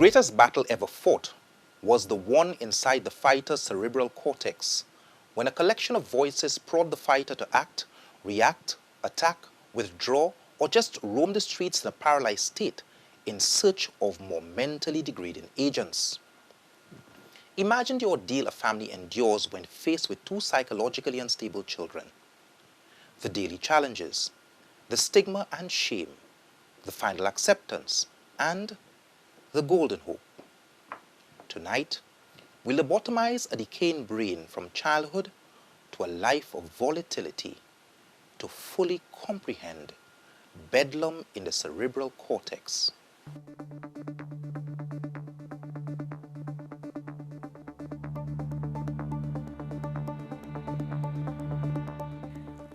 greatest battle ever fought was the one inside the fighter's cerebral cortex, when a collection of voices prod the fighter to act, react, attack, withdraw, or just roam the streets in a paralyzed state in search of more mentally degrading agents. Imagine the ordeal a family endures when faced with two psychologically unstable children. The daily challenges, the stigma and shame, the final acceptance, and the golden hope. Tonight, we lobotomize a decaying brain from childhood to a life of volatility to fully comprehend bedlam in the cerebral cortex.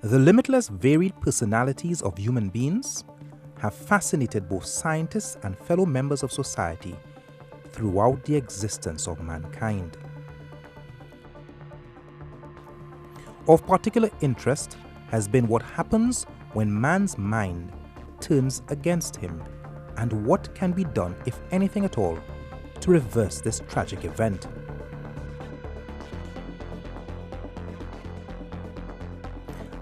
The limitless varied personalities of human beings have fascinated both scientists and fellow members of society throughout the existence of mankind. Of particular interest has been what happens when man's mind turns against him and what can be done, if anything at all, to reverse this tragic event.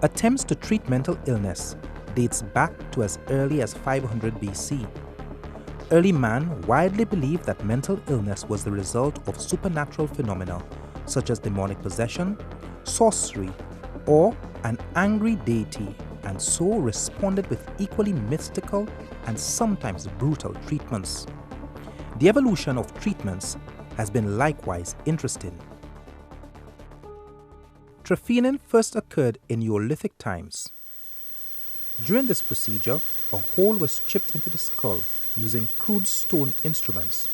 Attempts to treat mental illness dates back to as early as 500 BC. Early man widely believed that mental illness was the result of supernatural phenomena such as demonic possession, sorcery, or an angry deity, and so responded with equally mystical and sometimes brutal treatments. The evolution of treatments has been likewise interesting. Trephining first occurred in Neolithic times. During this procedure, a hole was chipped into the skull using crude stone instruments.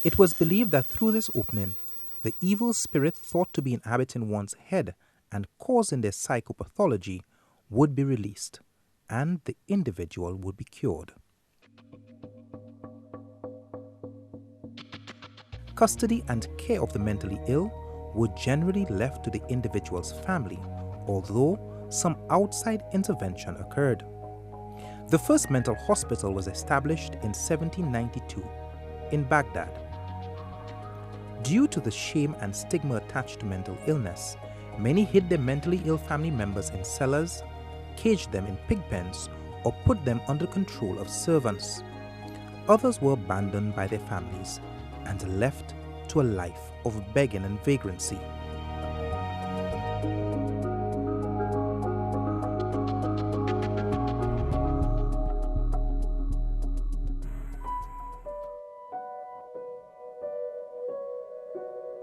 It was believed that through this opening, the evil spirit thought to be inhabiting one's head and causing their psychopathology would be released, and the individual would be cured. Custody and care of the mentally ill were generally left to the individual's family, although some outside intervention occurred. The first mental hospital was established in 1792 in Baghdad. Due to the shame and stigma attached to mental illness, many hid their mentally ill family members in cellars, caged them in pig pens, or put them under control of servants. Others were abandoned by their families and left to a life of begging and vagrancy.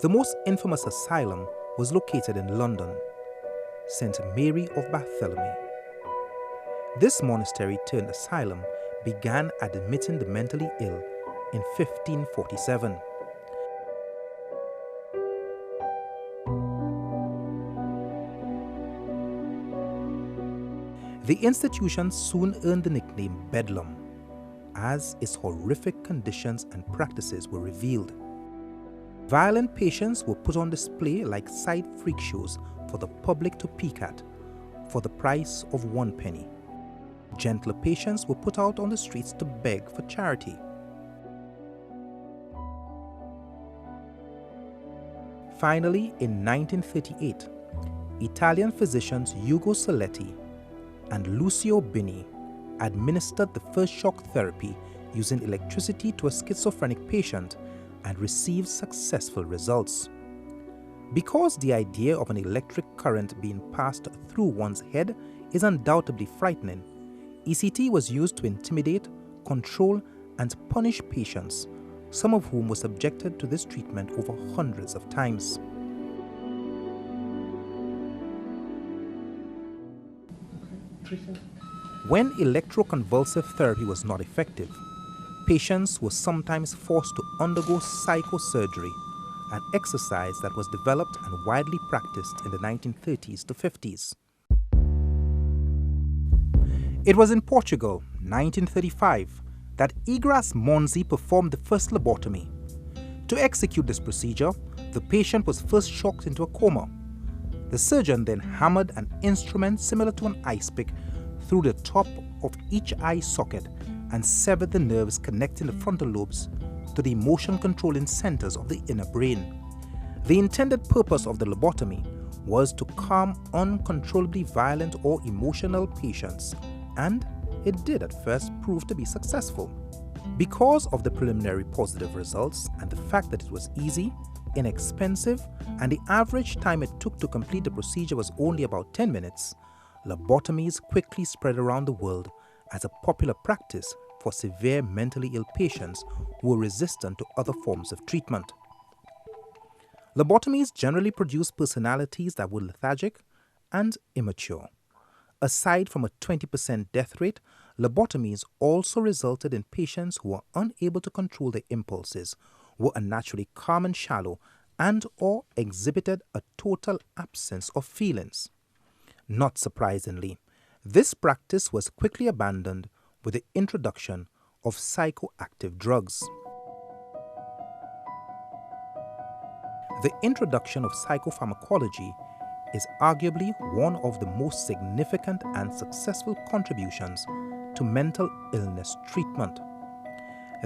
The most infamous asylum was located in London, St Mary of Bartholomew. This monastery turned asylum began admitting the mentally ill in 1547. The institution soon earned the nickname Bedlam, as its horrific conditions and practices were revealed. Violent patients were put on display like side freak shows for the public to peek at for the price of 1 penny. Gentler patients were put out on the streets to beg for charity. Finally, in 1938, Italian physicians Ugo Saletti and Lucio Bini administered the first shock therapy using electricity to a schizophrenic patient and received successful results. Because the idea of an electric current being passed through one's head is undoubtedly frightening, ECT was used to intimidate, control, and punish patients, some of whom were subjected to this treatment over hundreds of times. When electroconvulsive therapy was not effective, patients were sometimes forced to undergo psychosurgery, an exercise that was developed and widely practiced in the 1930s to 50s. It was in Portugal, 1935, that Igras Monzi performed the first lobotomy. To execute this procedure, the patient was first shocked into a coma. The surgeon then hammered an instrument similar to an ice pick through the top of each eye socket and severed the nerves connecting the frontal lobes to the emotion-controlling centers of the inner brain. The intended purpose of the lobotomy was to calm uncontrollably violent or emotional patients, and it did at first prove to be successful. Because of the preliminary positive results and the fact that it was easy, inexpensive, and the average time it took to complete the procedure was only about 10 minutes, lobotomies quickly spread around the world as a popular practice for severe mentally ill patients who were resistant to other forms of treatment. Lobotomies generally produce personalities that were lethargic and immature. Aside from a 20% death rate, lobotomies also resulted in patients who were unable to control their impulses, were unnaturally calm and shallow, and/or exhibited a total absence of feelings. Not surprisingly, this practice was quickly abandoned with the introduction of psychoactive drugs. The introduction of psychopharmacology is arguably one of the most significant and successful contributions to mental illness treatment.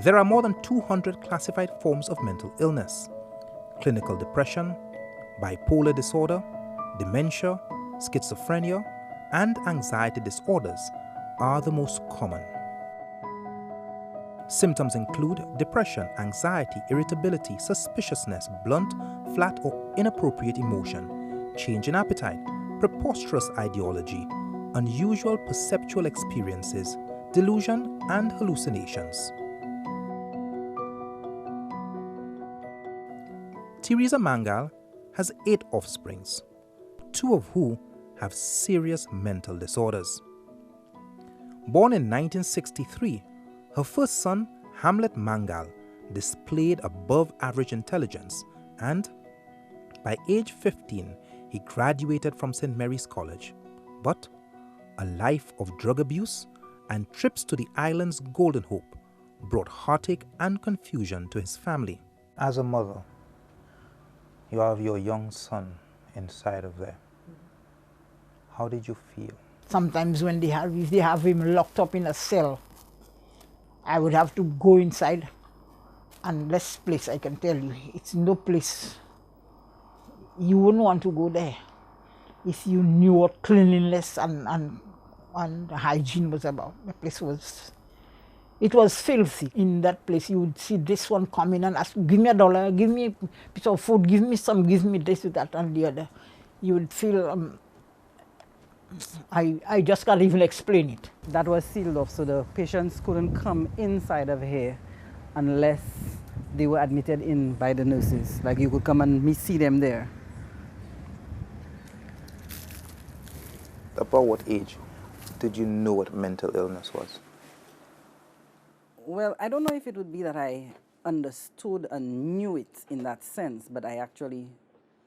There are more than 200 classified forms of mental illness. Clinical depression, bipolar disorder, dementia, schizophrenia, and anxiety disorders are the most common. Symptoms include depression, anxiety, irritability, suspiciousness, blunt, flat or inappropriate emotion, change in appetite, preposterous ideology, unusual perceptual experiences, delusion, and hallucinations. Teresa Mangal has 8 offsprings, 2 of whom have serious mental disorders. Born in 1963, her first son, Hamlet Mangal, displayed above-average intelligence and, by age 15, he graduated from St Mary's College. But a life of drug abuse and trips to the island's Golden Hope brought heartache and confusion to his family. As a mother, you have your young son inside of there. How did you feel? Sometimes when if they have him locked up in a cell, I would have to go inside, and this place, I can tell you, it's no place. You wouldn't want to go there if you knew what cleanliness and hygiene was about. The place it was filthy. In that place, you would see this one come in and ask, give me $1, give me a piece of food, give me some, give me this, that, and the other. You would feel, I just can't even explain it. That was sealed off, so the patients couldn't come inside of here unless they were admitted in by the nurses. Like you could come and see them there. About what age did you know what mental illness was? Well, I don't know if it would be that I understood and knew it in that sense, but I actually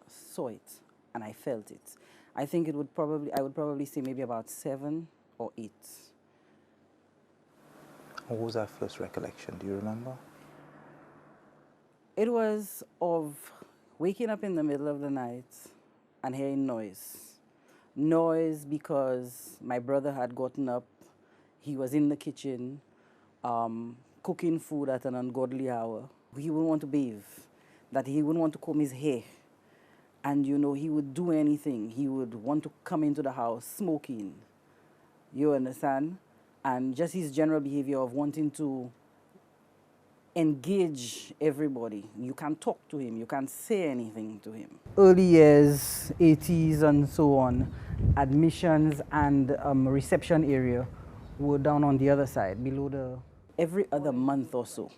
saw it and I felt it. I think I would probably say maybe about 7 or 8. What was our first recollection? Do you remember? It was of waking up in the middle of the night and hearing noise. Noise because my brother had gotten up. He was in the kitchen cooking food at an ungodly hour. He wouldn't want to bathe, that he wouldn't want to comb his hair. And, you know, he would do anything. He would want to come into the house smoking. You understand? And just his general behavior of wanting to engage everybody. You can't talk to him. You can't say anything to him. Early years, 80s and so on, admissions and reception area were down on the other side, below the... Every other month or so,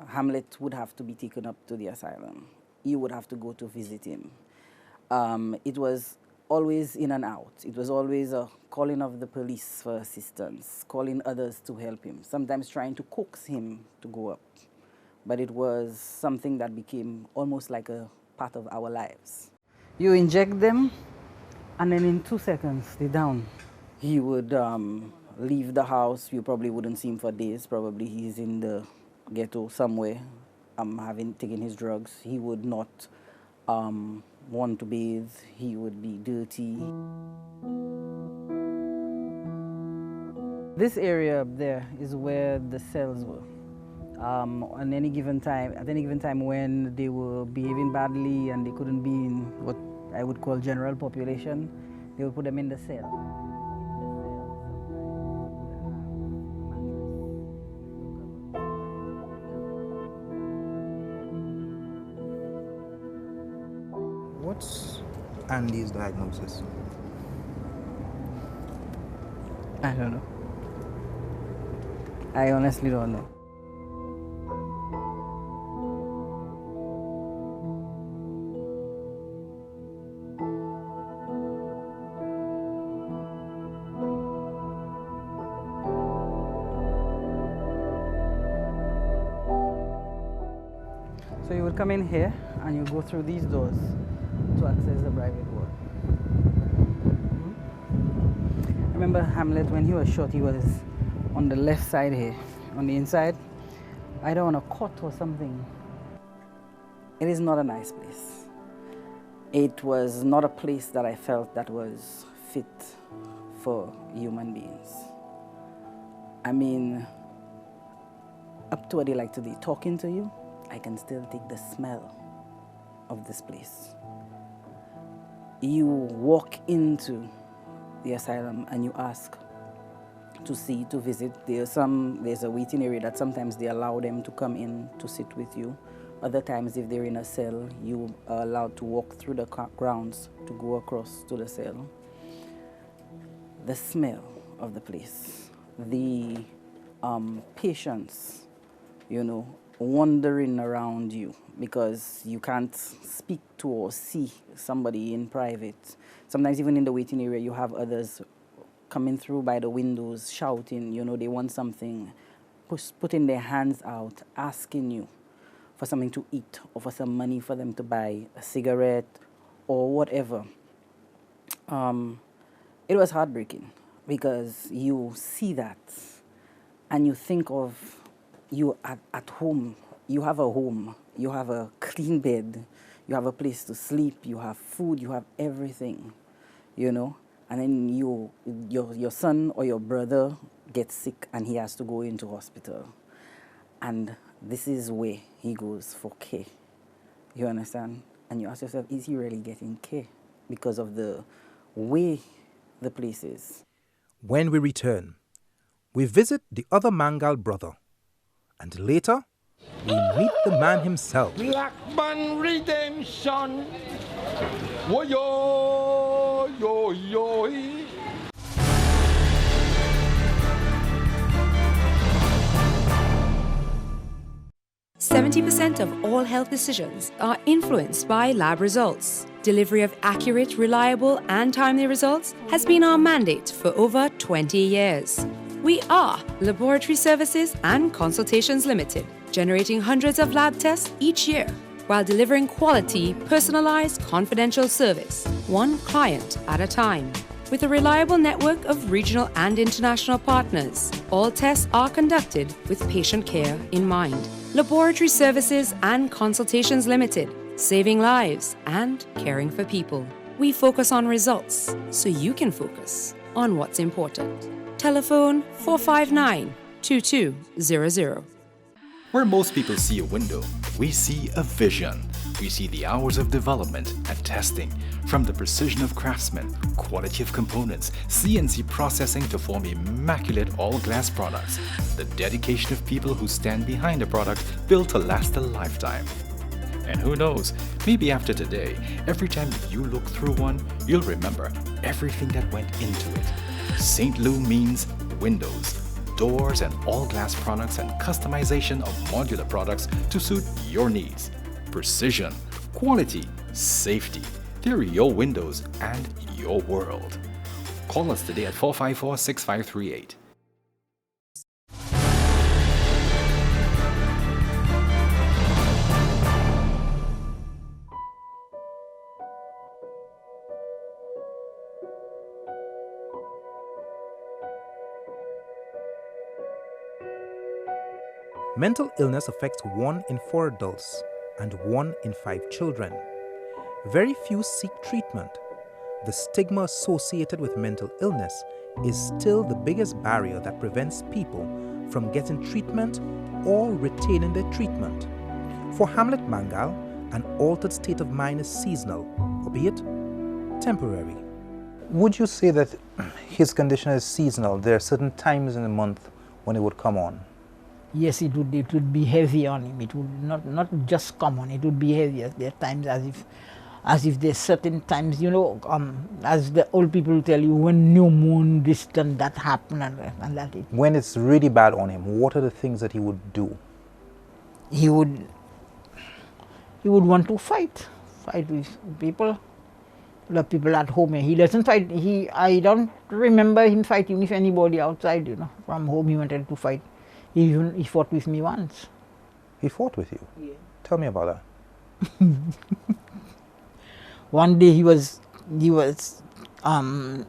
Hamlet would have to be taken up to the asylum. You would have to go to visit him. It was always in and out. It was always a calling of the police for assistance, calling others to help him, sometimes trying to coax him to go up. But it was something that became almost like a part of our lives. You inject them, and then in 2 seconds, they're down. He would leave the house. You probably wouldn't see him for days. Probably he's in the ghetto somewhere, taking his drugs. He would not want to bathe. He would be dirty. This area up there is where the cells were. On any given time, at any given time when they were behaving badly and they couldn't be in what I would call general population, they would put them in the cell. What's Andy's diagnosis? I don't know. I honestly don't know. So you would come in here and you go through these doors to access the private ward. I remember Hamlet, when he was shot, he was on the left side here, on the inside, either on a cot or something. It is not a nice place. It was not a place that I felt that was fit for human beings. I mean, up to a day like today, talking to you, I can still take the smell of this place. You walk into the asylum and you ask to visit. There's a waiting area that sometimes they allow them to come in to sit with you. Other times, if they're in a cell, you are allowed to walk through the grounds to go across to the cell. The smell of the place, the patients, you know, wandering around you because you can't speak to or see somebody in private. Sometimes even in the waiting area, you have others coming through by the windows, shouting, you know, they want something, putting their hands out, asking you for something to eat or for some money for them to buy a cigarette or whatever. It was heartbreaking because you see that and you think of you at home. You have a home, you have a clean bed, you have a place to sleep, you have food, you have everything, you know. And then your son or your brother gets sick and he has to go into hospital. And this is where he goes for care. You understand? And you ask yourself, is he really getting care? Because of the way the place is. When we return, we visit the other Mangal brother. And later, we meet the man himself. Black Man Redemption. Wo yo yo yo. 70% of all health decisions are influenced by lab results. Delivery of accurate, reliable, and timely results has been our mandate for over 20 years. We are Laboratory Services and Consultations Limited, generating hundreds of lab tests each year while delivering quality, personalized, confidential service, one client at a time. With a reliable network of regional and international partners, all tests are conducted with patient care in mind. Laboratory Services and Consultations Limited, saving lives and caring for people. We focus on results so you can focus on what's important. Telephone 459-2200. Where most people see a window, we see a vision. We see the hours of development and testing, from the precision of craftsmen, quality of components, CNC processing to form immaculate all-glass products, the dedication of people who stand behind a product built to last a lifetime. And who knows, maybe after today, every time you look through one, you'll remember everything that went into it. St. Lu means windows, doors and all-glass products and customization of modular products to suit your needs. Precision, quality, safety. They're your windows and your world. Call us today at 454-6538. Mental illness affects 1 in 4 adults and 1 in 5 children. Very few seek treatment. The stigma associated with mental illness is still the biggest barrier that prevents people from getting treatment or retaining their treatment. For Hamlet Mangal, an altered state of mind is seasonal, albeit temporary. Would you say that his condition is seasonal? There are certain times in the month when it would come on? Yes, it would be heavy on him. It would not just come on, it would be heavy. There are times as if there's certain times, you know, as the old people tell you, when new moon, this and that happen and that. When it's really bad on him, what are the things that he would do? He would want to fight with people. The people at home. He doesn't fight. I don't remember him fighting with anybody outside, you know. From home he wanted to fight. He fought with me once. He fought with you? Yeah. Tell me about that. One day he was doing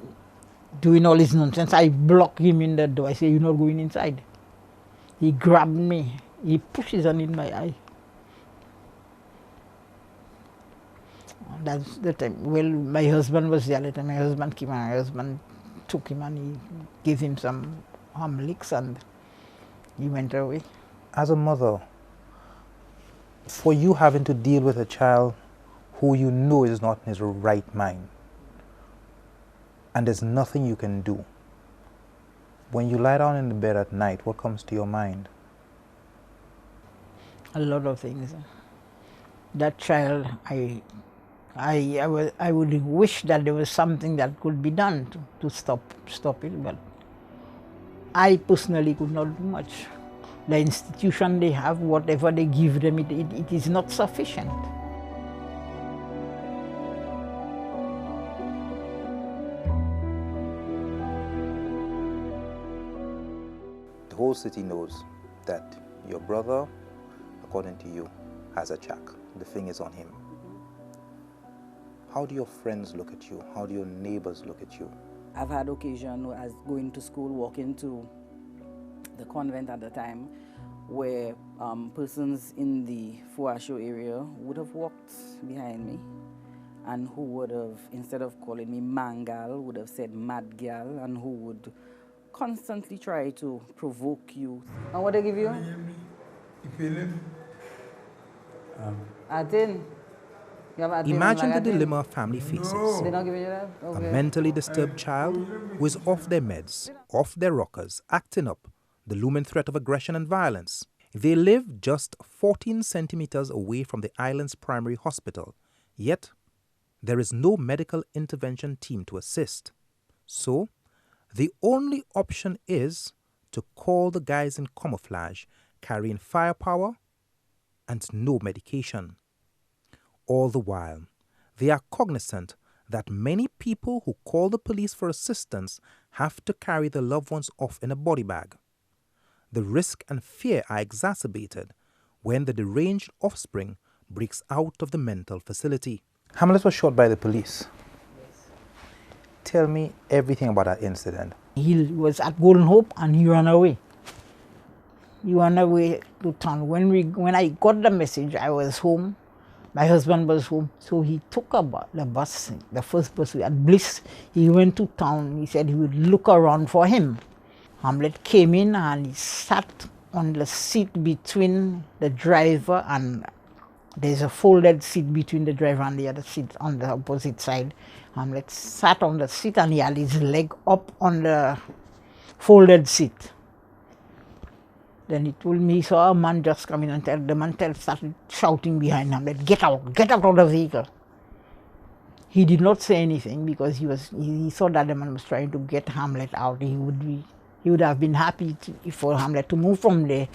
all his nonsense. I blocked him in the door. I said, "You're not going inside." He grabbed me. He pushed his hand in my eye. That's the time. Well, my husband was there. My husband came and my husband took him and he gave him some licks and he went away. As a mother, for you having to deal with a child who you know is not in his right mind and there's nothing you can do, when you lie down in the bed at night, what comes to your mind? A lot of things. That child, I would wish that there was something that could be done to stop it, but I personally could not do much. The institution they have, whatever they give them, it is not sufficient. The whole city knows that your brother, according to you, has a check. The thing is on him. How do your friends look at you? How do your neighbors look at you? I've had occasion as going to school, walking to the convent at the time, where persons in the Fuasho area would have walked behind me and who would have, instead of calling me Mangal, would have said Mad Gal, and who would constantly try to provoke you. And what they give you? Atin. Imagine the dilemma a family faces. They're not giving you that? Okay. A mentally disturbed child who is off their meds, off their rockers, acting up, the looming threat of aggression and violence. They live just 14 centimeters away from the island's primary hospital, yet there is no medical intervention team to assist. So, the only option is to call the guys in camouflage, carrying firepower and no medication. All the while, they are cognizant that many people who call the police for assistance have to carry their loved ones off in a body bag. The risk and fear are exacerbated when the deranged offspring breaks out of the mental facility. Hamlet was shot by the police. Yes. Tell me everything about that incident. He was at Golden Hope and he ran away. He ran away to town. When I got the message, I was home. My husband was home, so he took the bus, the first bus at Bliss. He went to town. He said he would look around for him. Hamlet came in and he sat on the seat between the driver and there's a folded seat between the driver and the other seat on the opposite side. Hamlet sat on the seat and he had his leg up on the folded seat. Then he told me he saw a man just come in and the man started shouting behind him, get out of the vehicle. He did not say anything because he saw that the man was trying to get Hamlet out. He would have been happy for Hamlet to move from there,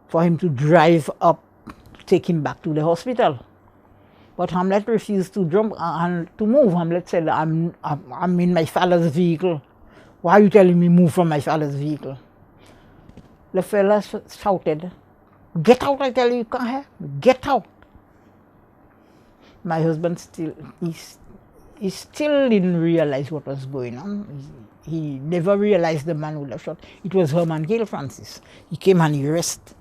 for him to drive up, take him back to the hospital. But Hamlet refused to jump and to move. Hamlet said, I'm in my father's vehicle. Why are you telling me move from my father's vehicle? The fella shouted, get out, I tell you, can't have, get out. My husband he still didn't realize what was going on. He never realized the man would have shot. It was Herman Gale Francis. He came and he rested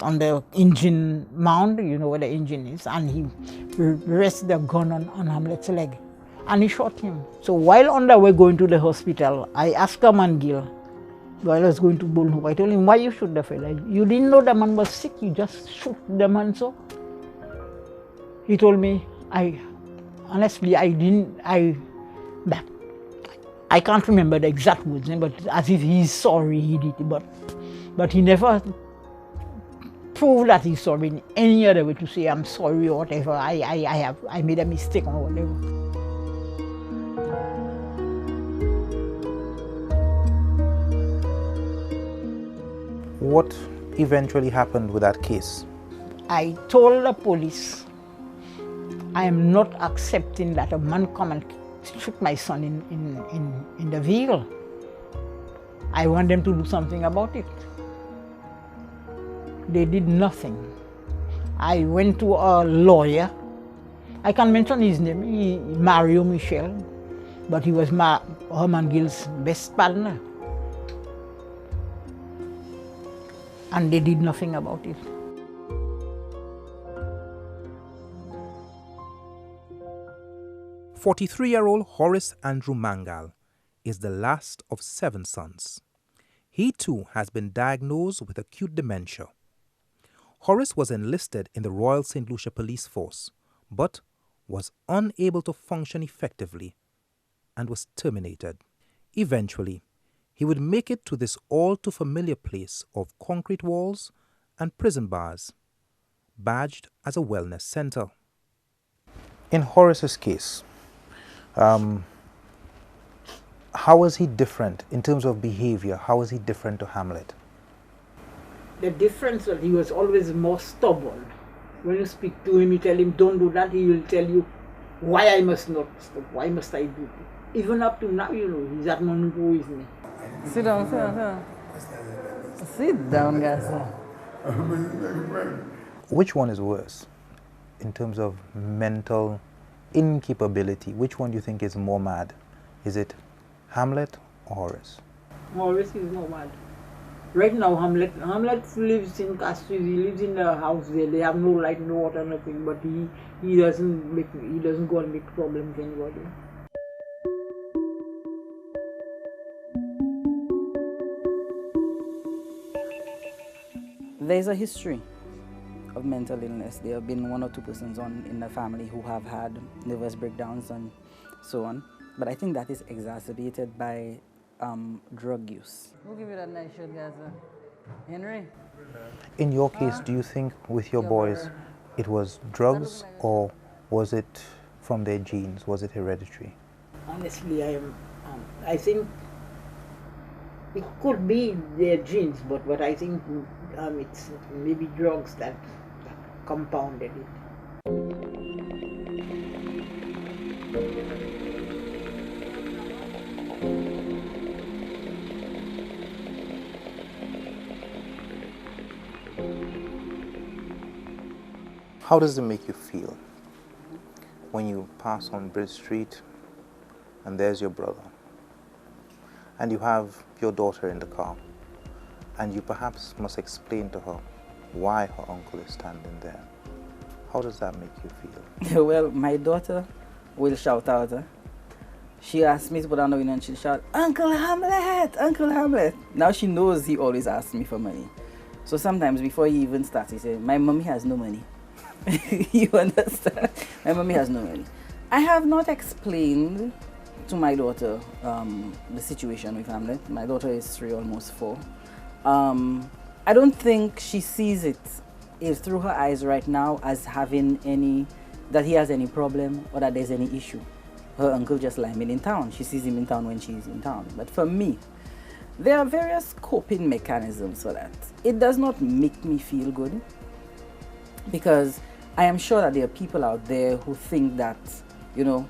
on the engine mound, you know where the engine is, and he rested the gun on Hamlet's leg. and he shot him. So while on the way going to the hospital, I asked a man Gil, while I was going to Bullhope, I told him, why you shoot the fella? You didn't know the man was sick, you just shoot the man so? He told me, honestly, I can't remember the exact words, but as if he's sorry he did it, but he never proved that he's sorry in any other way to say I'm sorry or whatever, I made a mistake or whatever. What eventually happened with that case? I told the police, I am not accepting that a man come and shoot my son in the vehicle. I want them to do something about it. They did nothing. I went to a lawyer. I can't mention his name, Mario Michel, but he was Herman Gill's best partner. And they did nothing about it. 43-year-old Horace Andrew Mangal is the last of 7 sons. He too has been diagnosed with acute dementia. Horace was enlisted in the Royal St Lucia Police Force, but was unable to function effectively and was terminated. Eventually, he would make it to this all-too-familiar place of concrete walls and prison bars, badged as a wellness center. In Horace's case, how was he different in terms of behavior? How was he different to Hamlet? The difference was he was always more stubborn. When you speak to him, you tell him, don't do that, he will tell you why I must not stop, why must I do it. Even up to now, you know, he's that man who is me. Sit down, sit down, sit down. Sit down, guys. Which one is worse in terms of mental incapability? Which one do you think is more mad? Is it Hamlet or Horace? Horace is more mad. Right now, Hamlet lives in Castries. He lives in a house there. They have no light, no water, nothing. But he doesn't go and make problems with anybody. There's a history of mental illness. There have been 1 or 2 persons in the family who have had nervous breakdowns and so on. But I think that is exacerbated by drug use. Who give you that nice shirt, guys? Henry? In your case, do you think with your boys it was drugs or was it from their genes? Was it hereditary? Honestly, I think it could be their genes, but I think it's maybe drugs that compounded it. How does it make you feel when you pass on Bridge Street and there's your brother and you have your daughter in the car and you perhaps must explain to her why her uncle is standing there? How does that make you feel? Well, my daughter will shout out. She asked me to put on the window and she'll shout, Uncle Hamlet, Uncle Hamlet. Now she knows he always asks me for money. So sometimes before he even starts, he says, my mommy has no money. You understand? My mommy has no money. I have not explained to my daughter the situation with Hamlet. My daughter is 3, almost 4. I don't think she sees it through her eyes right now as having that he has any problem or that there's any issue. Her uncle just like me in town. She sees him in town when she's in town. But for me, there are various coping mechanisms for that. It does not make me feel good because I am sure that there are people out there who think that, you know,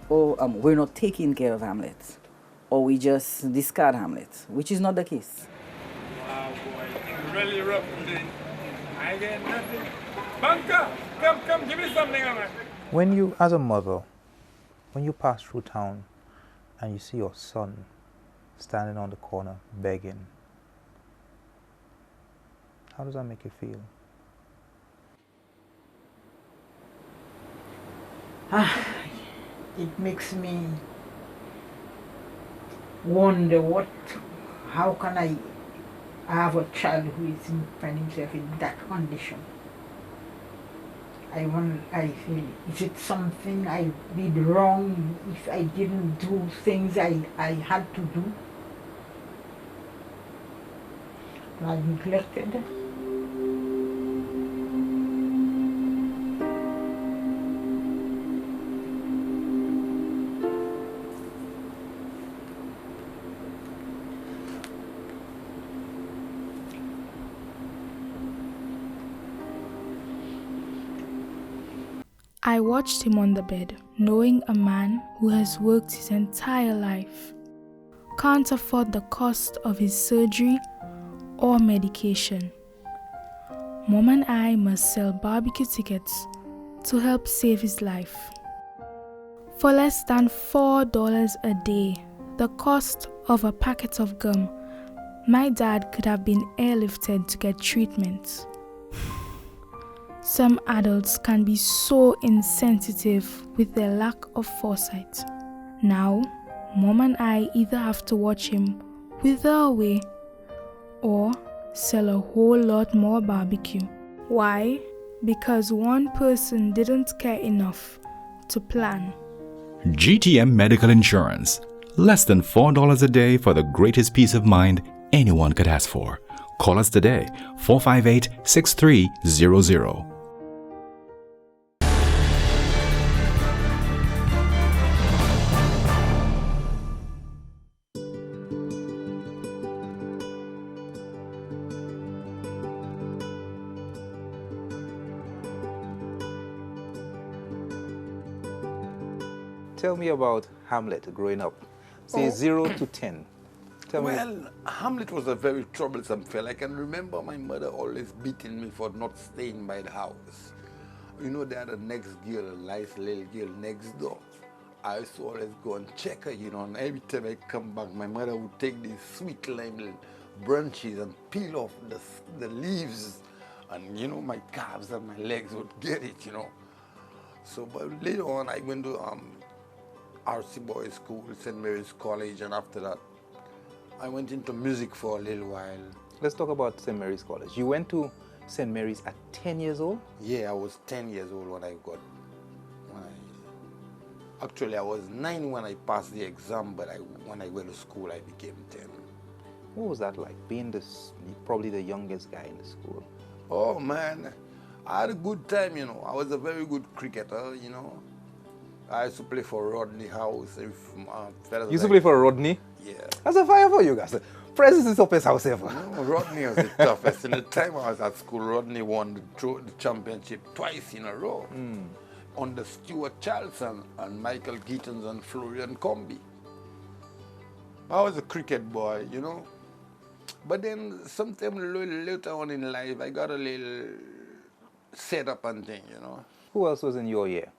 we're not taking care of Hamlet or we just discard Hamlet, which is not the case. Wow, boy, really rough today. I get nothing. Banker, come, give me something, man. When you, as a mother, when you pass through town and you see your son standing on the corner begging, how does that make you feel? it makes me wonder how can I have a child who is finding himself in that condition. I feel, is it something I did wrong if I didn't do things I had to do? I neglected. I watched him on the bed, knowing a man who has worked his entire life, can't afford the cost of his surgery or medication. Mom and I must sell barbecue tickets to help save his life. For less than $4 a day, the cost of a packet of gum, my dad could have been airlifted to get treatment. Some adults can be so insensitive with their lack of foresight. Now, Mom and I either have to watch him wither away or sell a whole lot more barbecue. Why? Because one person didn't care enough to plan. GTM Medical Insurance. Less than $4 a day for the greatest peace of mind anyone could ask for. Call us today, 458-6300. Tell me about Hamlet growing up. Say 0 to 10. Tell me. Well, Hamlet was a very troublesome fella. I can remember my mother always beating me for not staying by the house. You know, they had a next girl, a nice little girl next door. I used to always go and check her, you know, and every time I come back, my mother would take these sweet lime branches and peel off the leaves, and, you know, my calves and my legs would get it, you know. So, but later on, I went to RC Boys School, St Mary's College, and after that, I went into music for a little while. Let's talk about St Mary's College. You went to St Mary's at 10 years old? Yeah, I was 10 years old when I actually I was 9 when I passed the exam, but when I went to school, I became 10. What was that like, being probably the youngest guy in the school? Oh man, I had a good time, you know. I was a very good cricketer, you know. I used to play for Rodney House. You used to play for Rodney? Yeah. That's a fire for you guys. Presence is toughest house ever. No, Rodney was the toughest. In the time I was at school, Rodney won the championship twice in a row. Under Stuart Charlson and Michael Gittins and Florian Comby. I was a cricket boy, you know. But then sometime later on in life, I got a little set up and thing, you know. Who else was in your year?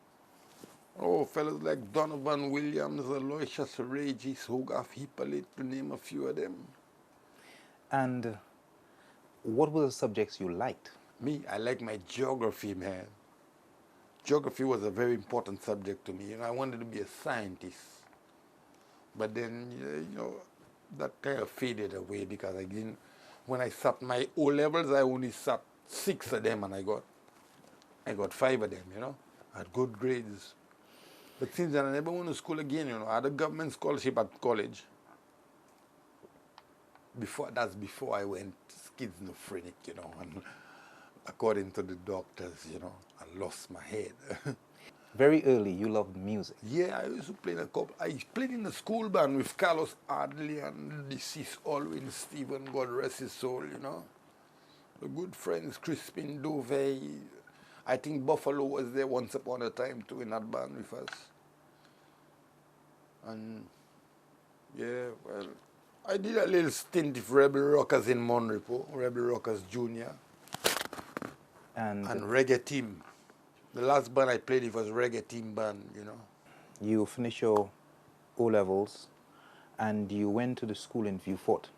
Oh, fellas like Donovan Williams, Aloysius Regis, Hogarth Hippolyte, to name a few of them. And what were the subjects you liked? Me, I like my geography, man. Geography was a very important subject to me. You know, I wanted to be a scientist. But then, you know, that kind of faded away because I didn't, when I sat my O-levels, I only sat 6 of them and I got 5 of them, you know. I had good grades. But since then, I never went to school again, you know. I had a government scholarship at college. That's before I went schizophrenic, you know, and according to the doctors, you know, I lost my head. Very early, you loved music. Yeah, I used to play I played in the school band with Carlos Ardley and deceased Alwyn Stephen, God rest his soul, you know. The good friends, Crispin Dovey. I think Buffalo was there once upon a time too in that band with us. And yeah, well, I did a little stint with Rebel Rockers in Monrepo, Rebel Rockers Jr. And Reggae Team. The last band I played with was Reggae Team band, you know. You finished your O-levels and you went to the school in Vieux Fort.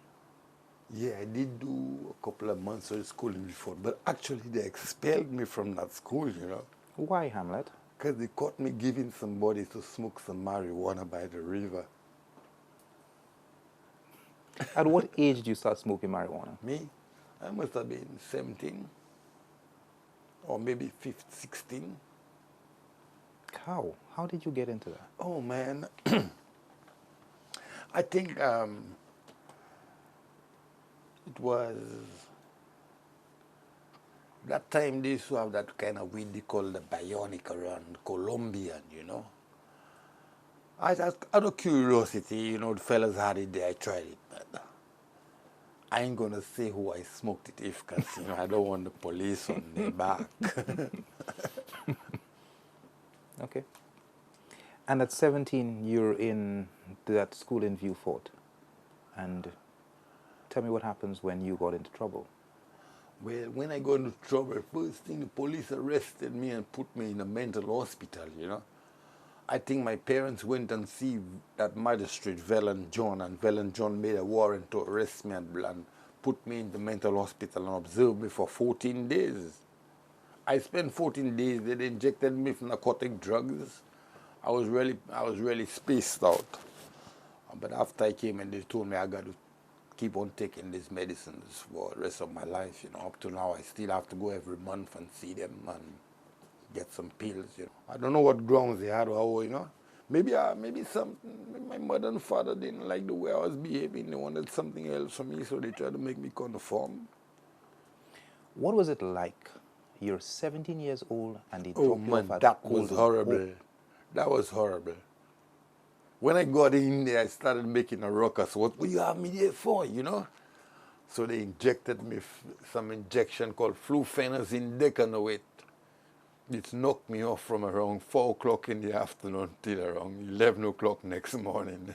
Yeah, I did do a couple of months of school in Vieux Fort, but actually they expelled me from that school, you know. Why, Hamlet? Because they caught me giving somebody to smoke some marijuana by the river. At what age did you start smoking marijuana? Me? I must have been 17 or maybe 15, 16. How? How did you get into that? Oh, man. I think it was that time they used to have that kind of weed they call the bionic around Colombian, you know. Out of curiosity, you know, the fellas had it there, I tried it, but I ain't gonna say who I smoked it if, because, you know, I don't want the police on their back. Okay. And at 17, you're in that school in Vieux-Fort. And tell me what happens when you got into trouble. Well, when I got into trouble, first thing, the police arrested me and put me in a mental hospital, you know. I think my parents went and see that magistrate, Vellan John, and Vellan John made a warrant to arrest me and put me in the mental hospital and observed me for 14 days. I spent 14 days, they injected me with narcotic drugs. I was really spaced out. But after I came and they told me I got to keep on taking these medicines for the rest of my life, you know. Up to now, I still have to go every month and see them and get some pills, you know. I don't know what grounds they had or how, you know. Maybe my mother and father didn't like the way I was behaving. They wanted something else from me, so they tried to make me conform. What was it like? You're 17 years old and they drop you off at that was horrible. That was horrible. When I got in there, I started making a ruckus. What will you have me there for, you know? So they injected me some injection called flufenazine decanoate. It knocked me off from around 4 o'clock in the afternoon till around 11 o'clock next morning.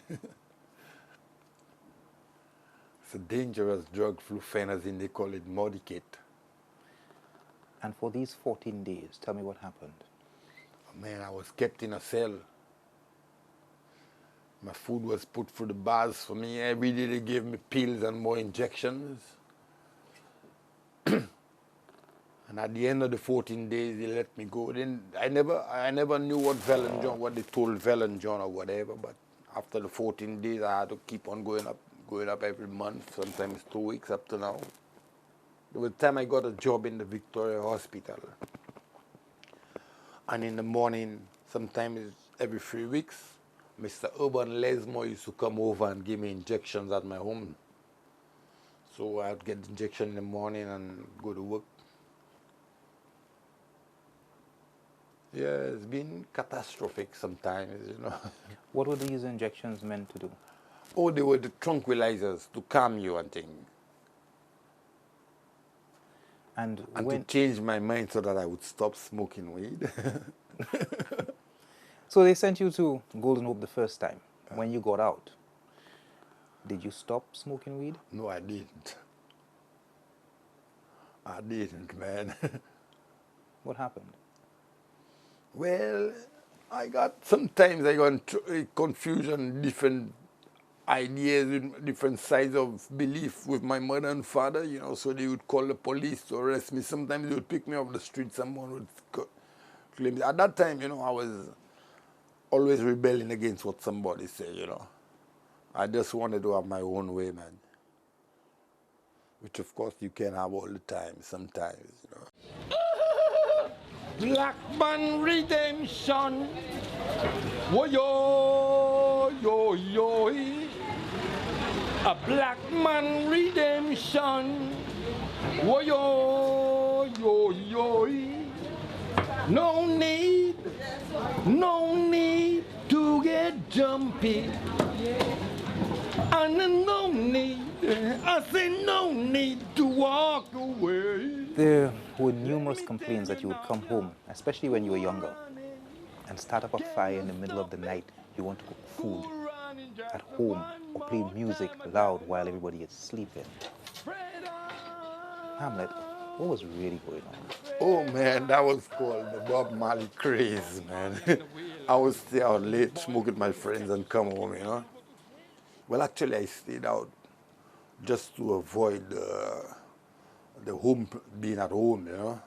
It's a dangerous drug, flufenazine, they call it Modicate. And for these 14 days, tell me what happened. Oh, man, I was kept in a cell. My food was put through the bars for me. Every day they gave me pills and more injections. And at the end of the 14 days, they let me go. Then I never knew what they told Vellan John or whatever. But after the 14 days, I had to keep on going up every month, sometimes 2 weeks up to now. There was a time I got a job in the Victoria Hospital. And in the morning, sometimes every 3 weeks, Mr. Urban Lesmore used to come over and give me injections at my home. So I'd get the injection in the morning and go to work. Yeah, it's been catastrophic sometimes, you know. What were these injections meant to do? Oh, they were the tranquilizers to calm you and things. And to change my mind so that I would stop smoking weed. So they sent you to Golden Hope the first time. When you got out, did you stop smoking weed? No, I didn't. I didn't, man. What happened? Well, sometimes I got confusion, different ideas, different sides of belief with my mother and father, you know, so they would call the police to arrest me. Sometimes they would pick me off the street, someone would claim. At that time, you know, I was always rebelling against what somebody said, you know. I just wanted to have my own way, man. Which, of course, you can't have all the time, sometimes, you know. Black man redemption. Whoa, yo, yo, yo. A black man redemption. Whoa, yo, yo, yo. No need to get jumpy. And no need, I say no need to walk away. There were numerous complaints that you would come home, especially when you were younger, and start up a fire in the middle of the night. You want to cook food at home or play music loud while everybody is sleeping. Hamlet, what was really going on? Oh man, that was called the Bob Marley craze, man. I would stay out late, smoke with my friends and come home, you know. Well, actually, I stayed out just to avoid the home, being at home, you know.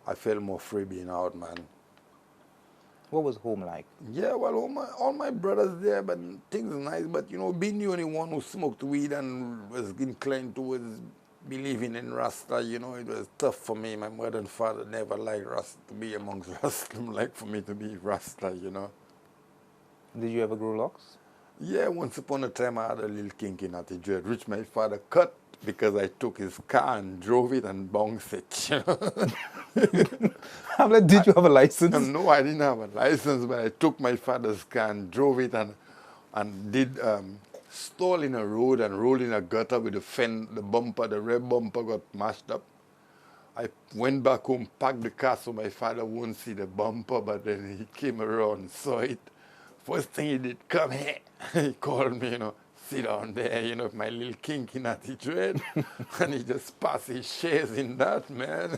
I felt more free being out, man. What was home like? Yeah, well, all my brothers there, but things nice. But you know, being the only one who smoked weed and was inclined towards believing in Rasta, you know, it was tough for me. My mother and father never liked Rasta to be amongst Rasta, like for me to be Rasta, you know. Did you ever grow locks? Yeah, once upon a time I had a little kinky natty dread, which my father cut because I took his car and drove it and bounced it, you know. I'm like, did you have a license? No, I didn't have a license, but I took my father's car and drove it and did stall in a road and rolled in a gutter with the bumper, the rear bumper got mashed up. I went back home, packed the car so my father wouldn't see the bumper, but then he came around and saw it. First thing he did, come here. He called me, you know, sit down there, you know, with my little kinky natty dread. And he just passed his shares in that, man.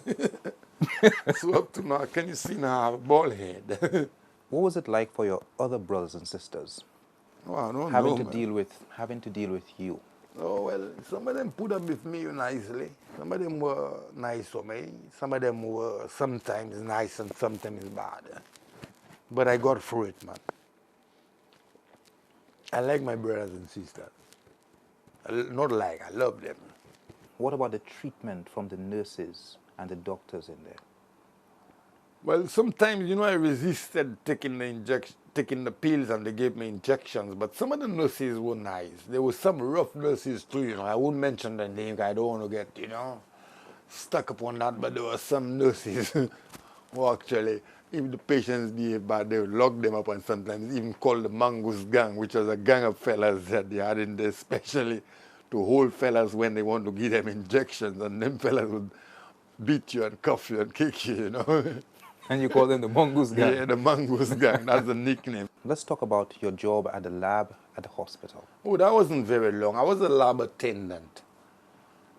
So up to now, can you see now I have a bald head? What was it like for your other brothers and sisters? Oh, I don't having know, to deal with you? Oh, well, some of them put up with me nicely. Some of them were nice for me. Some of them were sometimes nice and sometimes bad. But I got through it, man. I like my brothers and sisters. Not like, I love them. What about the treatment from the nurses and the doctors in there? Well, sometimes, you know, I resisted taking the pills and they gave me injections, but some of the nurses were nice. There were some rough nurses too, you know. I wouldn't mention their names, I don't want to get, you know, stuck upon that, but there were some nurses who actually, if the patients behave bad, they would lock them up and sometimes even call the Mongoose Gang, which was a gang of fellas that they had in there especially to hold fellas when they want to give them injections, and them fellas would beat you and cuff you and kick you, you know. And you call them the Mongoose Gang? Yeah, the Mongoose Gang, that's the nickname. Let's talk about your job at the lab at the hospital. Oh, that wasn't very long. I was a lab attendant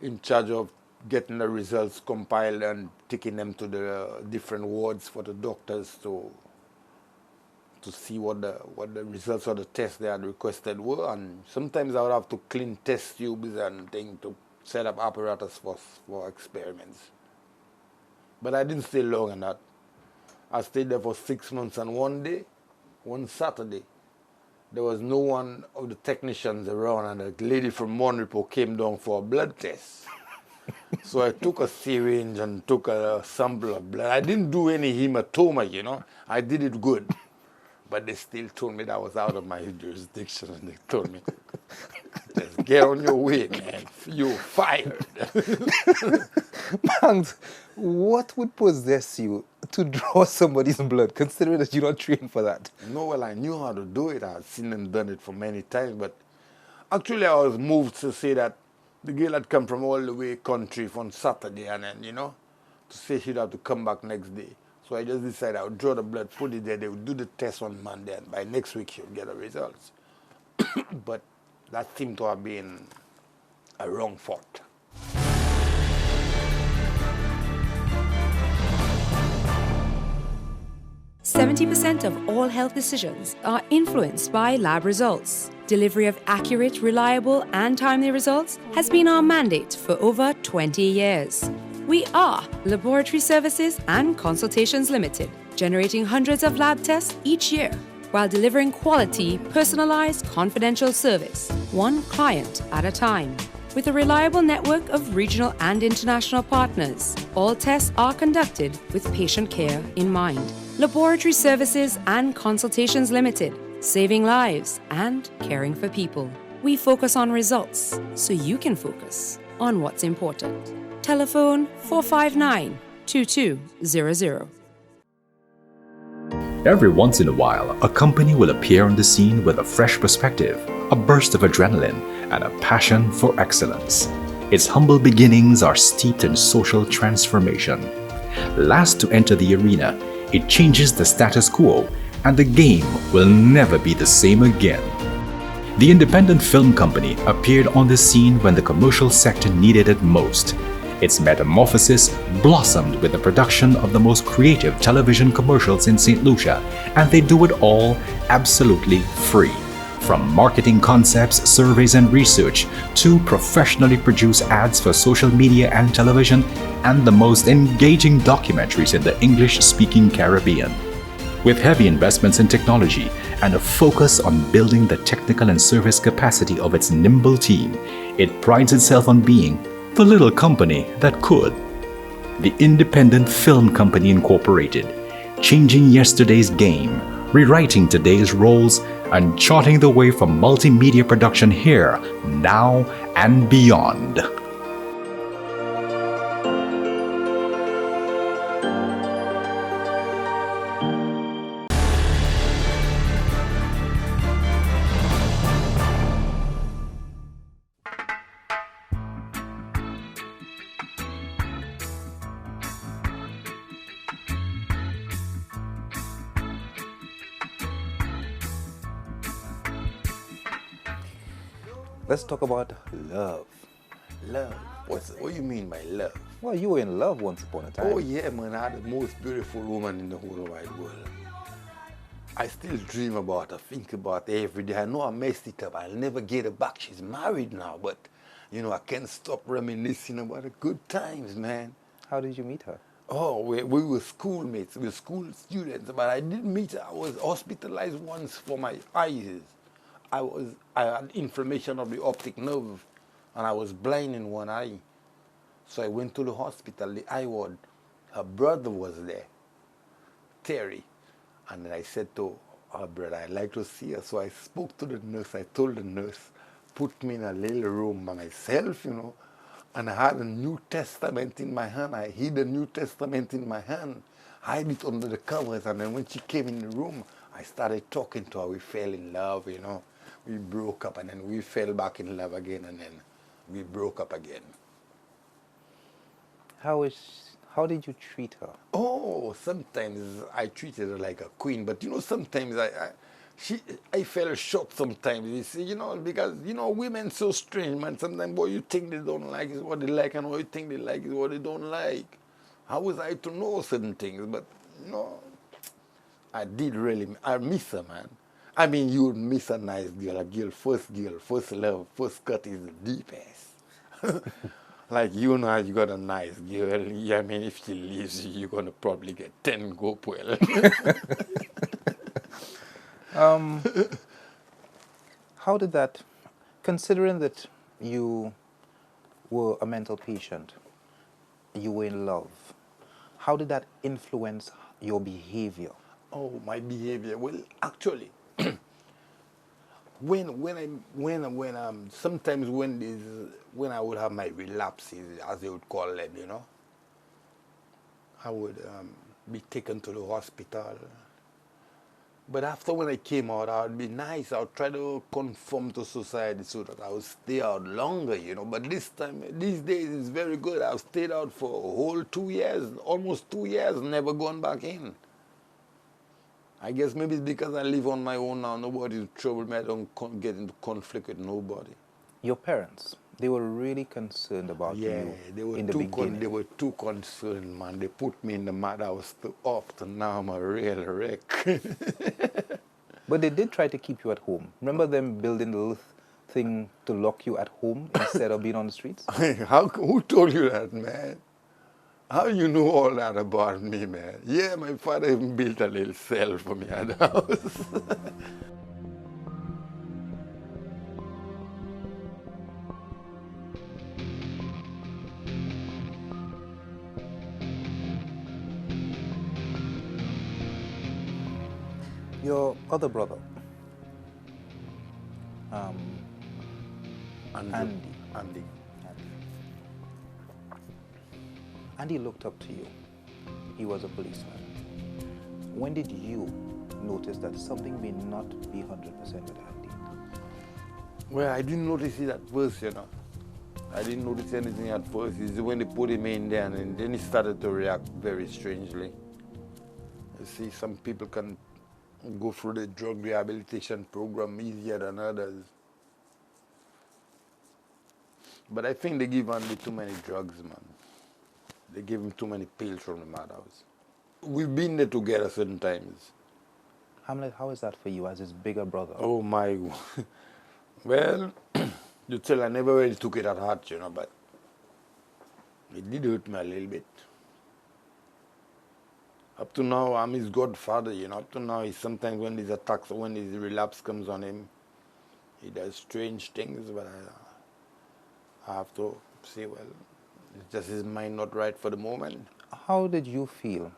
in charge of getting the results compiled and taking them to the different wards for the doctors to see what the results of the tests they had requested were. And sometimes I would have to clean test tubes and things to set up apparatus for experiments. But I didn't stay long in that. I stayed there for 6 months, and one Saturday, there was no one of the technicians around, and a lady from Monrepo came down for a blood test. So I took a syringe and took a sample of blood. I didn't do any hematoma, you know. I did it good. But they still told me that was out of my jurisdiction, and they told me, just get on your way, man. You're fired. Banks, what would possess you to draw somebody's blood, considering that you're not trained for that? No, well, I knew how to do it. I had seen them done it for many times, but actually I was moved to say that the girl had come from all the way country from Saturday, and then, you know, to say she'd have to come back next day. So I just decided I would draw the blood, put it there, they would do the test on Monday, and by next week she would get the results. But that seemed to have been a wrong thought. % of all health decisions are influenced by lab results. Delivery of accurate, reliable, and timely results has been our mandate for over 20 years. We are Laboratory Services and Consultations Limited, generating hundreds of lab tests each year while delivering quality, personalized, confidential service, one client at a time. With a reliable network of regional and international partners, all tests are conducted with patient care in mind. Laboratory Services and Consultations Limited, saving lives and caring for people. We focus on results so you can focus on what's important. Telephone 459-2200. Every once in a while, a company will appear on the scene with a fresh perspective, a burst of adrenaline, and a passion for excellence. Its humble beginnings are steeped in social transformation. Last to enter the arena, it changes the status quo, and the game will never be the same again. The independent film company appeared on the scene when the commercial sector needed it most. Its metamorphosis blossomed with the production of the most creative television commercials in St Lucia, and they do it all absolutely free. From marketing concepts, surveys and research, to professionally produced ads for social media and television, and the most engaging documentaries in the English-speaking Caribbean. With heavy investments in technology and a focus on building the technical and service capacity of its nimble team, it prides itself on being the little company that could. The Independent Film Company Incorporated, changing yesterday's game, rewriting today's roles, and charting the way for multimedia production here, now, and beyond. Let's talk about love. Love? What do you mean by love? Well, you were in love once upon a time. Oh yeah, man, I had the most beautiful woman in the whole wide world. I still dream about her, think about her every day. I know I messed it up. I'll never get her back. She's married now, but you know, I can't stop reminiscing about the good times, man. How did you meet her? Oh, we were schoolmates, we were school students, but I didn't meet her. I was hospitalized once for my eyes. I had inflammation of the optic nerve, and I was blind in one eye. So I went to the hospital, the eye ward. Her brother was there, Terry. And then I said to her brother, I'd like to see her. So I spoke to the nurse. I told the nurse, put me in a little room by myself, you know. And I had a New Testament in my hand. I hid the New Testament in my hand, hide it under the covers. And then when she came in the room, I started talking to her. We fell in love, you know. We broke up, and then we fell back in love again, and then we broke up again. How did you treat her? Oh, sometimes I treated her like a queen, but you know, sometimes I fell short sometimes, you see, you know, because, you know, women so strange, man. Sometimes what you think they don't like is what they like, and what you think they like is what they don't like. How was I to know certain things? But, you know, I miss her, man. I mean, you would miss a nice girl, first love, first cut is the deepest. Like, you know, you got a nice girl. Yeah, I mean, if she leaves you, you're going to probably get 10 gope well. How did that, considering that you were a mental patient, you were in love, how did that influence your behavior? Oh, my behavior? Well, actually, sometimes when I would have my relapses, as they would call them, you know, I would be taken to the hospital. But after when I came out, I would be nice. I would try to conform to society so that I would stay out longer, you know. But these days, it's very good. I've stayed out for a whole 2 years, almost 2 years, never gone back in. I guess maybe it's because I live on my own now. Nobody's trouble me. I don't get into conflict with nobody. Your parents, they were really concerned about you in the beginning. They were too concerned, man. They put me in the madhouse too often. Now I'm a real wreck. But they did try to keep you at home. Remember them building the little thing to lock you at home instead of being on the streets? Who told you that, man? How you know all that about me, man? Yeah, my father even built a little cell for me at the house. Your other brother, Andy looked up to you. He was a policeman. When did you notice that something may not be 100% with Andy? Well, I didn't notice it at first, you know. I didn't notice anything at first. It's when they put him in there, and then he started to react very strangely. You see, some people can go through the drug rehabilitation program easier than others. But I think they give Andy too many drugs, man. They give him too many pills from the madhouse. We've been there together certain times. Hamlet, how is that for you as his bigger brother? Oh my God. Well, you tell I never really took it at heart, you know, but it did hurt me a little bit. Up to now, I'm his godfather, you know. Up to now, sometimes when these attacks or when his relapse comes on him, he does strange things, but I have to say, well, it's just his mind not right for the moment. How did you feel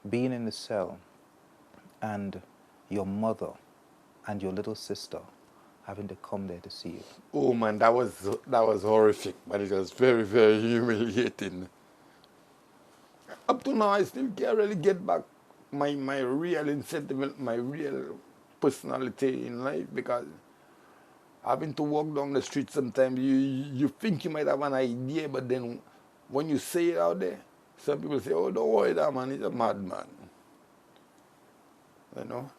being in the cell and your mother and your little sister having to come there to see you? Oh man, that was horrific, but it was very, very humiliating. Up to now, I still can't really get back my real incentive, my real personality in life, because having to walk down the street sometimes, you think you might have an idea, but then when you say it out there, some people say, oh, don't worry, that man, he's a madman. You know?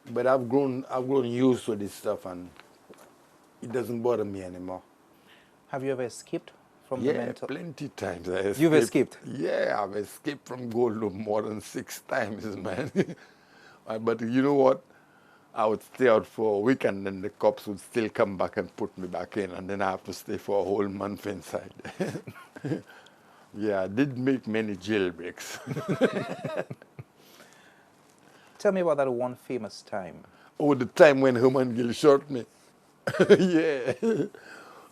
But I've grown used to this stuff, and it doesn't bother me anymore. Have you ever escaped from the mental? Yeah, plenty times I escaped. You've escaped? Yeah, I've escaped from Gold more than 6 times, man. But you know what? I would stay out for a week, and then the cops would still come back and put me back in, and then I have to stay for a whole month inside. Yeah, I did make many jailbreaks. Tell me about that one famous time. Oh, the time when Herman Gill shot me. Yeah.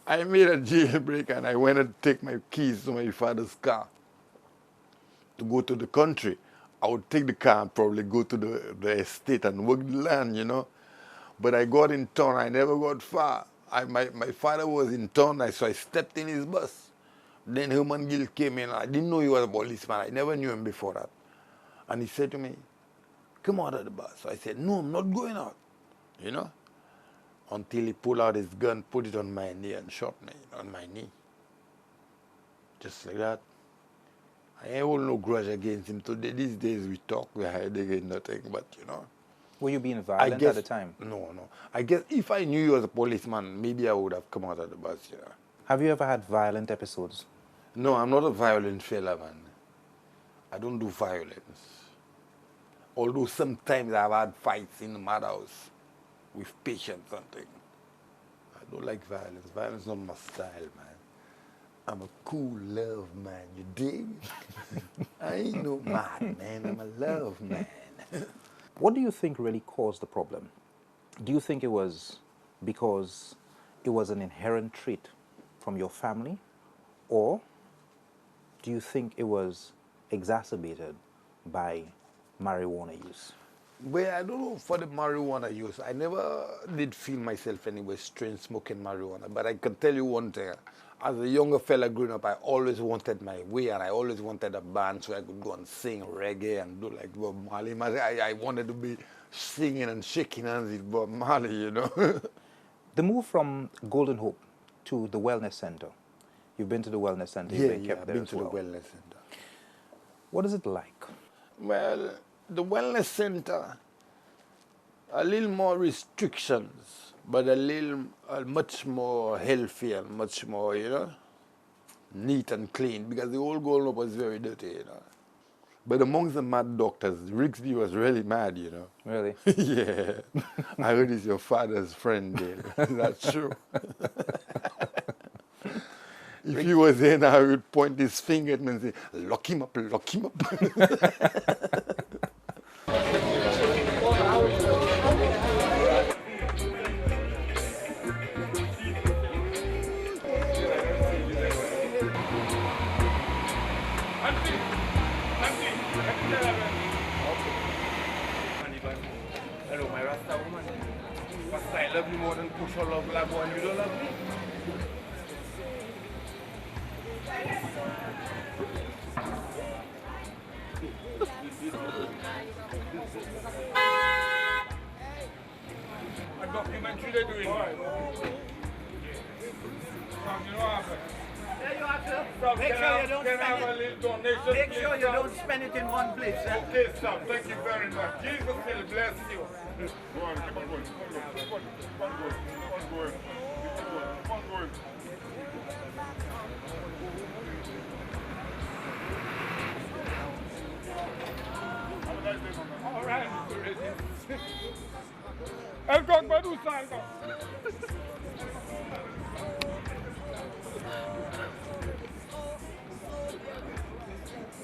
I made a jailbreak, and I went and take my keys to my father's car to go to the country. I would take the car and probably go to the estate and work the land, you know. But I got in town. I never got far. My father was in town, so I stepped in his bus. Then Herman Gill came in. I didn't know he was a policeman. I never knew him before that. And he said to me, come out of the bus. So I said, no, I'm not going out, you know. Until he pulled out his gun, put it on my knee, and shot me on my knee. Just like that. I hold no grudge against him. Today, these days we talk, we hide against nothing, but you know. Were you being violent at the time? No. I guess if I knew you was a policeman, maybe I would have come out of the bus, you know. Have you ever had violent episodes? No, I'm not a violent fella, man. I don't do violence. Although sometimes I've had fights in the madhouse with patients and things. I don't like violence. Violence is not my style, man. I'm a cool love man, you dig? I ain't no mad man, I'm a love man. What do you think really caused the problem? Do you think it was because it was an inherent trait from your family? Or do you think it was exacerbated by marijuana use? Well, I don't know for the marijuana use. I never did feel myself anyway strange smoking marijuana. But I can tell you one thing. As a younger fella growing up, I always wanted my way, and I always wanted a band so I could go and sing reggae and do like Bob Marley. I wanted to be singing and shaking hands with Bob Marley, you know. The move from Golden Hope to the Wellness Center. You've been to the Wellness Center. Yeah, You've been kept I've there been as to well. the Wellness Center. What is it like? Well, the Wellness Center, a little more restrictions, but much more healthy and much more, you know, neat and clean, because the old Golden Hope was very dirty, you know. But amongst the mad doctors, Rigsby was really mad, you know. Really? Yeah. I heard he's your father's friend, Dale. That's true. If he was there now, he would point his finger at me and say, lock him up, lock him up. Hello, my Rasta woman. Rasta, I love you more than push or love Labo, and you don't love me. A documentary they're doing. Make sure you don't spend it. Make sure you don't spend it in one place. Okay, stop. Thank you very much. Jesus will bless you. Go on, keep on going. Keep on going. Keep on going. All right, Mr. Regis. El Gogbadu Salgo.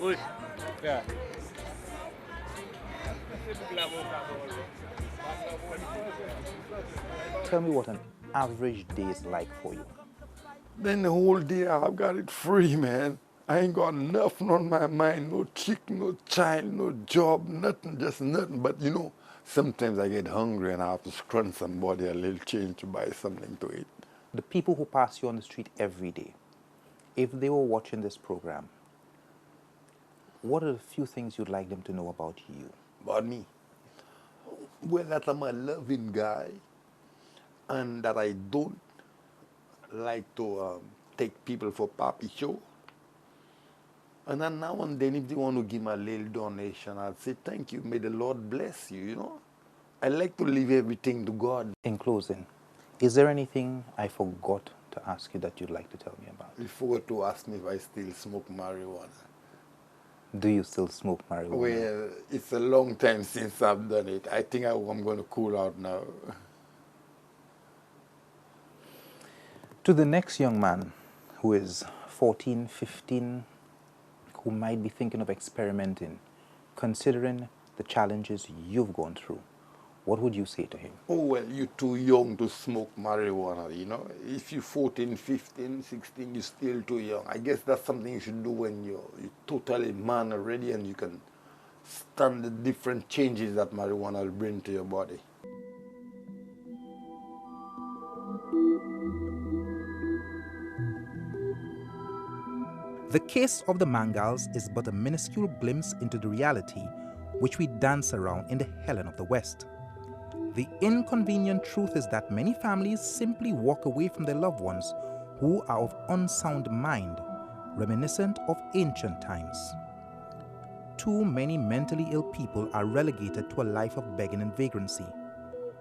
Ui. Yeah. Tell me what an average day is like for you. Then the whole day I've got it free, man. I ain't got nothing on my mind, no chick, no child, no job, nothing, just nothing. But you know, sometimes I get hungry and I have to scrunch somebody a little change to buy something to eat. The people who pass you on the street every day, if they were watching this program, what are the few things you'd like them to know about you? About me? Well, that I'm a loving guy and that I don't like to take people for papi show. And then now and then, if they want to give me a little donation, I'd say, thank you, may the Lord bless you, you know. I like to leave everything to God. In closing, is there anything I forgot to ask you that you'd like to tell me about? You forgot to ask me if I still smoke marijuana. Do you still smoke marijuana? Well, it's a long time since I've done it. I think I'm going to cool out now. To the next young man who is 14, 15, who might be thinking of experimenting, considering the challenges you've gone through, what would you say to him? Oh, well, you're too young to smoke marijuana, you know. If you're 14, 15, 16, you're still too young. I guess that's something you should do when you're totally man already and you can stand the different changes that marijuana will bring to your body. The case of the Mangals is but a minuscule glimpse into the reality which we dance around in the Helen of the West. The inconvenient truth is that many families simply walk away from their loved ones who are of unsound mind, reminiscent of ancient times. Too many mentally ill people are relegated to a life of begging and vagrancy.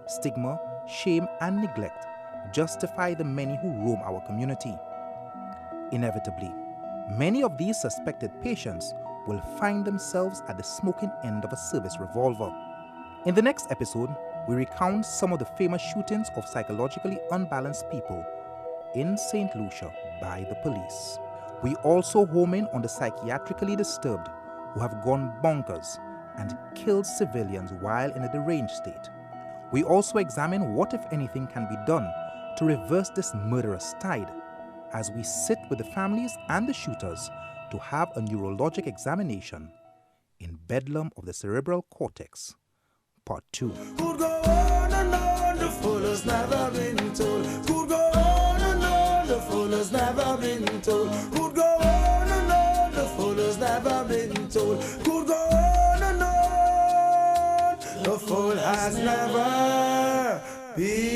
Stigma, shame, and neglect justify the many who roam our community. Inevitably, many of these suspected patients will find themselves at the smoking end of a service revolver. In the next episode, we recount some of the famous shootings of psychologically unbalanced people in St. Lucia by the police. We also home in on the psychiatrically disturbed who have gone bonkers and killed civilians while in a deranged state. We also examine what, if anything, can be done to reverse this murderous tide, as we sit with the families and the shooters to have a neurologic examination in Bedlam of the Cerebral Cortex, Part 2. Could go on and on, the fool has never been told. Could go on and on, the fool has never been told. Could go on and on, the fool has never been told. Could go on and on, the fool has never been